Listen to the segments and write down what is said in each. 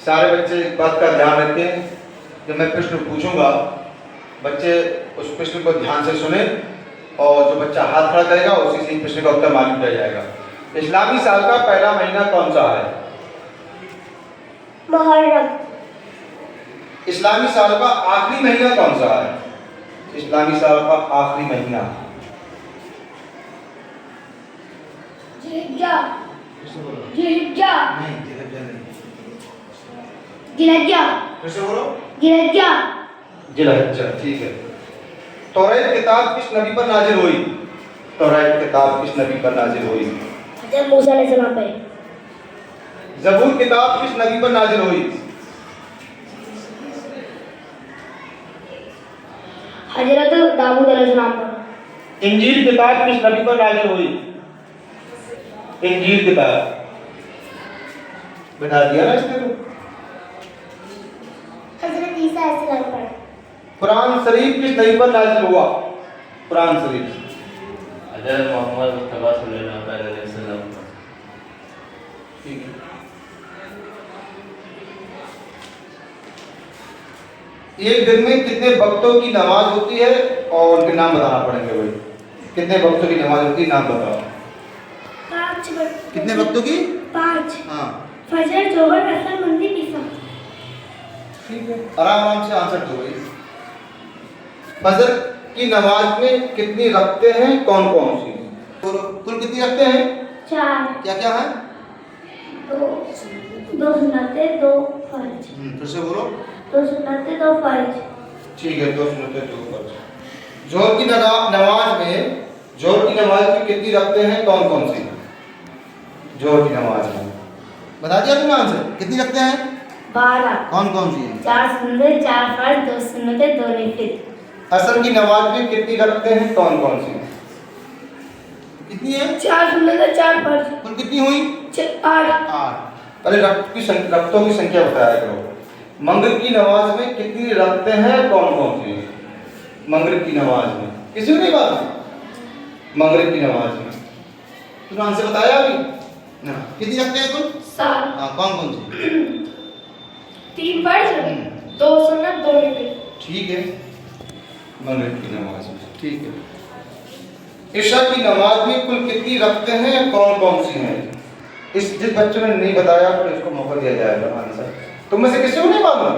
सारे बच्चे एक बात का ध्यान रखें, जब मैं प्रश्न पूछूंगा बच्चे उस प्रश्न को ध्यान से सुने और जो बच्चा हाथ खड़ा करेगा उसी से प्रश्न का उत्तर मालूम किया जाएगा। इस्लामी साल का पहला महीना कौन सा है? मुहर्रम। इस्लामी साल का आखिरी महीना कौन सा है? इस्लामी साल का आखिरी महीना जिल्हिज्जा। जिल्हिज्जा। नहीं, जिल्हिज्जा नहीं। जिल्हिज्जा। फिर से बोलो। जिल्हिज्जा। जिल्हिज्जा, ठीक है। तौरात किताब किस नबी पर नाजिल हुई? तौरात किताब किस नबी पर नाजिल हुई? हज़रत मूसा अलैहिस्सलाम पे। ज़बूर किताब किस नबी पर नाजिल हुई? हज़रत दाऊद अलैहिस्सलाम पर। इंजील किताब किस नबी पर नाजिल हुई? इंजील किताब बता दिया ना इसने तो। हज़रत ईसा अलैहिस्सलाम पर। कुरान शरीफ किस नबी पर नाजिल हुआ? कुरान शरीफ हज़रत मोहम्मद मुस्तफ़ा सल्लल्लाहु अलैहि वसल्लम। ठीक है। एक दिन में कितने वक्तों की नमाज होती है और उनके नाम बताना पड़ेंगे भाई। कितने वक्तों की नमाज होती है, नाम बताओ। 5 वक्त। कितने वक्तों की? 5। हाँ फजर, जोहर, असर, मंदी, इशा। ठीक है, आराम आराम से आंसर दो भाई। फजर की नमाज में कितनी रखते हैं, कौन कौन सी? कुल कितनी रखते हैं? 4। क्या क्या है? 2 सुन्नते, 2 फर्ज। फिर से बोलो। 2 सुन्नते, 2 फर्ज। ठीक है, 2 सुन्नतें 2 फर्ज। जोहर की नमाज में कितनी रखते हैं, कौन कौन सी? जोहर की नमाज में बता दिया तुमने आंसर, कितनी रखते हैं? 12। कौन कौन सी है? 4 सुन्नते, 4 फर्ज, 2 सुन्नते, 2 नफिल। असर की नमाज में कितनी रखते हैं, कौन कौन सी? कितनी है? 4 सुन्नते, 4 फर्ज। कुल कितनी हुई? 8। 8। पहले रक्तों की संख्या बताया करो। मंगरिब की नमाज में कितनी रखते हैं, कौन कौन सी? मंगरिब की नमाज में किसी को नहीं बात? मंगरिब की नमाज में तुमने आंसर बताया अभी ना, कितनी रखते हैं कुल? 7। हाँ, कौन कौन सी? 3 फर्ज, 2 सुन्नत, 2 नफिल। ठीक है, मंगरिब की नमाज में। ठीक है। इशा की नमाज में कुल कितनी रखते हैं, कौन कौन सी हैं? जिस बच्चों ने नहीं बताया तो इसको मौका दिया जाएगा आंसर। तुम में से किसी को नहीं मालूम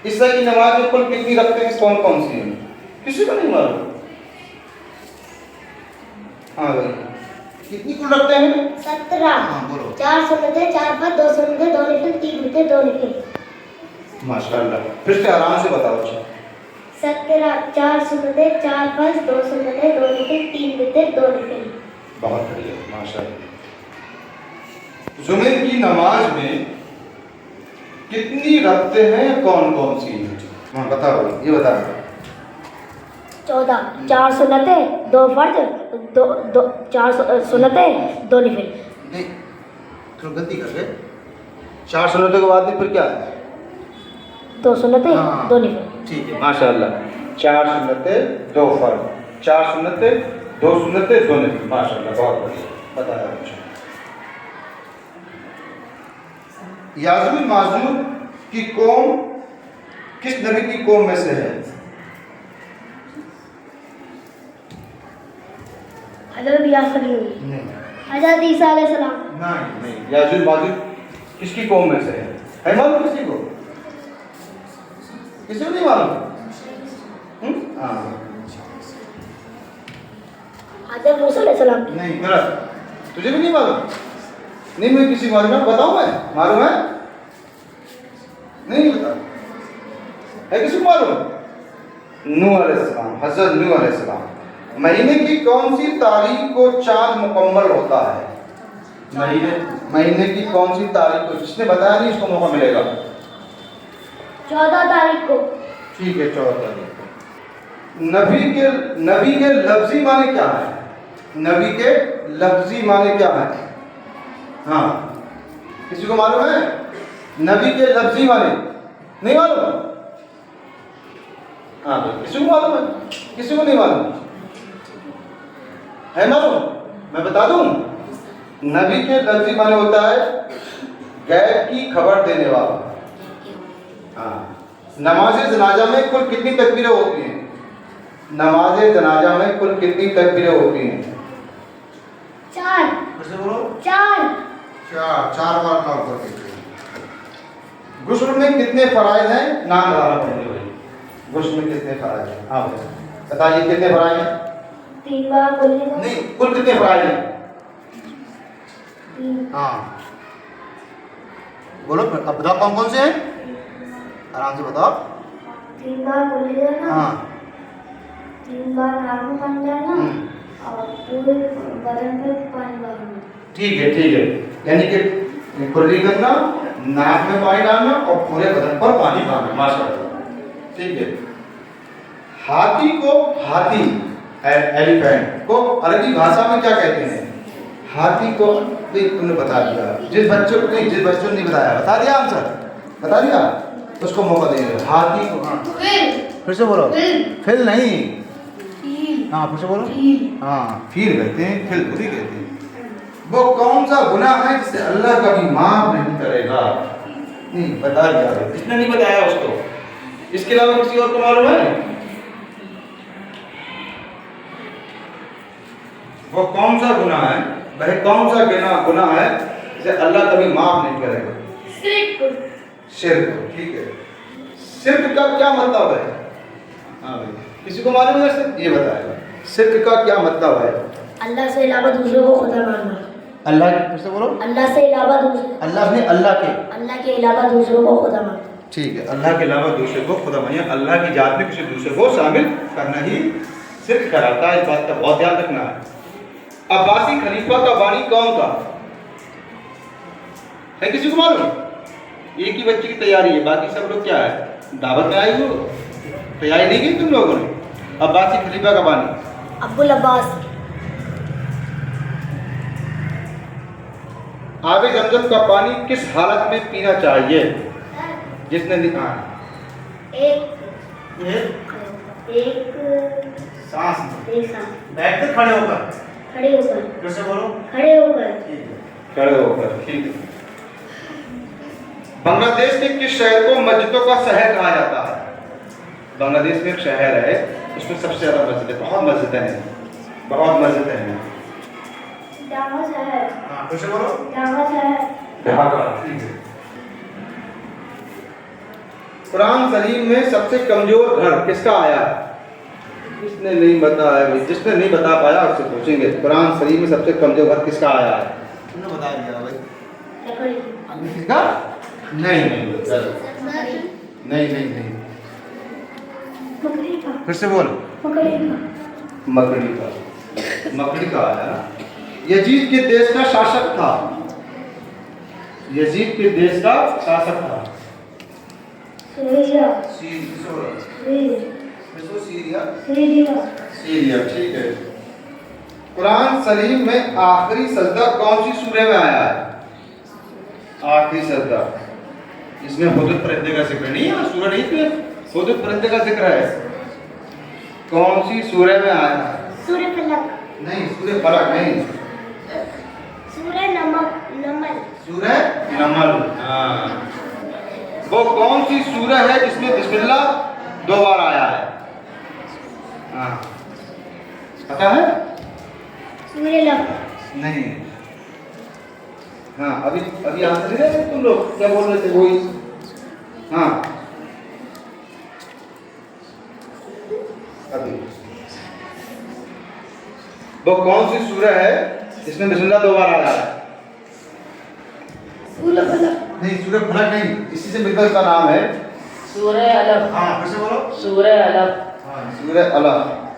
इशा की नमाज में कुल कितनी रखते हैं, कौन कौन सी हैं? किसी को नहीं मालूम? हाँ भाई, कितनी कुल रखते हैं? 17। हाँ बोलो। 4 सुन्नते, 4 फर्ज, 2 सुन्नते, 2 नफिल, 3 वितर, 2 नफिल। माशाल्लाह, फिर से आराम से बताओ। 17। 4 सुन्नते, 4 फर्ज, 2 सुन्नते, 2 नफिल, 3 वितर, 2 नफिल। बहुत बढ़िया, माशाल्लाह। जुमे की नमाज में कितनी रखते हैं, कौन कौन सी? हाँ बताओ, ये बताओ। 14। 4 सुन्नते, 2 फर्ज, 4 सुन्नते, 2 नफिल। नहीं, थोड़ा गलती कर गए। 4 सुन्नतों के बाद में फिर क्या है? 2 सुन्नते, हाँ। 2 नफिल। ठीक है, माशाल्लाह। 4 सुन्नते 2 फर्ज, 4 सुन्नते 2 सुन्नते 2 नफिल। माशाल्लाह, बहुत बढ़िया बताया मुझे। याजुल माजूद की कौम किस नबी की कौम में से है? हज़रत यासूब। नहीं हज़रत ईसा अलैहिस्सलाम। नहीं, याजुल माजूद किसकी कौम में से है मालूम किसी को? किसी को नहीं मालूम? हाँ, हज़रत मूसा अलैहिस्सलाम। नहीं गलत। तुझे भी नहीं मालूम? नहीं, मैं किसी मालूम है, बताऊं मैं? मालूम है? नहीं बता है, किसी को मालूम? नूह अलैहिस्सलाम, हज़रत नूह अलैहिस्सलाम। महीने की कौन सी तारीख को चांद मुकम्मल होता है? महीने की कौन सी तारीख को? जिसने बताया नहीं उसको मौका मिलेगा। 14 तारीख को। ठीक है, 14 तारीख को। नबी के लफ्जी माने क्या है? नबी के लफ्जी माने क्या है? हाँ, किसी को मालूम है? नबी के लफ्जी माने नहीं मालूम? हाँ भाई, किसी को मालूम है? किसी को नहीं मालूम है? मालूम? मैं बता दूं। नबी के लफ्जी माने होता है गैब की खबर देने वाला। हाँ, नमाज जनाजा में कुल कितनी तकबीरें होती हैं? नमाज जनाजा में कुल कितनी तकबीरें होती हैं? 4 फिर से बोलो। 4 चार बार काउंट करके। गुस्ल में कितने फराइज हैं? नाम बताओ। गुस्ल में कितने फराइज हैं? हाँ बताइए कितने फराइज हैं? 3 बार बोलेगा। नहीं, कुल कितने फराइज हैं? 3 हाँ बोलो, अब बताओ कौन कौन से हैं? आराम से बताओ। 3 बार बोलेगा ना। हाँ 3 बार नाक में पानी डालना और पूरे बदन पे पानी डालना। ठीक है, यानी कि कुल्ली करना, नाक में पानी डालना और पूरे बदन पर पानी डालना। माशाअल्लाह, ठीक है। हाथी एलिफेंट को अरबी भाषा में क्या कहते हैं? हाथी को तुमने बता दिया। जिस बच्चों ने नहीं बताया, बता दिया आंसर, बता दिया, उसको मौका देंगे। हाथी को, हाँ फिर से बोलो। फिल नहीं, हाँ फिर से बोलो। हाँ फिर कहते हैं, फिल खुद ही कहते हैं। वो कौन सा गुनाह है जिसे अल्लाह कभी माफ नहीं करेगा? नहीं बता दिया, जिसने नहीं बताया उसको। इसके अलावा किसी और को मालूम है? वो कौन सा गुनाह है भाई, कौन सा गुनाह है जिसे अल्लाह कभी माफ नहीं करेगा? शिर्क। ठीक है, शिर्क का क्या मतलब है? हाँ भाई, किसी को मालूम है? ये बताएगा शिर्क का क्या मतलब है? अल्लाह से अलावा दूसरों को खुदा मानना। अल्लाह, फिर से बोलो। अल्लाह से अलावा दूसरे अल्लाह के अलावा दूसरों को खुदा मानना। ठीक है, अल्लाह के अलावा दूसरे को खुदा मानिए। अल्लाह की जात में किसी दूसरे को शामिल करना ही शिर्क कराता है। इस बात का बहुत ध्यान रखना है। अब्बासी खलीफा का बानी कौन था? है किसी को मालूम? एक ही बच्चे की तैयारी है, बाकी सब लोग क्या है, दावत में आई हो, तैयारी नहीं की तुम लोगों ने? अब्बासी खलीफा का बानी अब्दुल अब्बास। आबे जमजम का पानी किस हालत में पीना चाहिए? जिसने लिखा एक सांस सांस बैठते खड़े होकर। खड़े होकर। फिर से बोलो। खड़े होकर। खड़े होकर, ठीक है। बांग्लादेश के किस शहर को मस्जिदों का शहर कहा जाता है? बांग्लादेश में एक शहर है, उसमें सबसे ज्यादा मस्जिद है, बहुत मस्जिदें हैं। ढाका शहर। हाँ फिर से बोलो। ढाका शहर। ढाका, ठीक है। कुरान शरीफ में सबसे कमजोर घर किसका आया है? जिसने नहीं बताया, जिसने नहीं बता पाया उससे पूछेंगे। कुरान शरीफ में सबसे कमजोर घर किसका आया है? तुमने बता दिया भाई। किसका? नहीं। फिर से बोल। मकड़ी का आया ना। यजीद के देश का शासक था। सीरिया, ठीक है। कुरान शरीफ में आखिरी सजदा कौन सी सूरह में आया है? आखिरी सजदा, इसमें हुदुद परिंदे का जिक्र नहीं है, सूरह नहीं है, हुदुद परिंदे का जिक्र है। कौन सी सूरह में आया है? सूरह फलक। नहीं, सूरह फलक नहीं, सूरह नमल। सूरह नमल। हाँ, वो कौन सी सूरह है जिसमें बिस्मिल्लाह 2 बार आया है? हाँ पता है? सूरह लक। नहीं। हाँ अभी आंसर दे रहे थे तुम लोग, क्या बोल रहे थे? वही। हाँ अभी वो कौन सी सूरह है जिसमें बिस्मिल्लाह 2 बार आया है? सूरह फलक। नहीं, सूरह फलक नहीं, इसी से मिलकर इसका नाम है सूरह अलग। हाँ फिर से बोलो। सूरह अलग। हाँ सूरह अलग।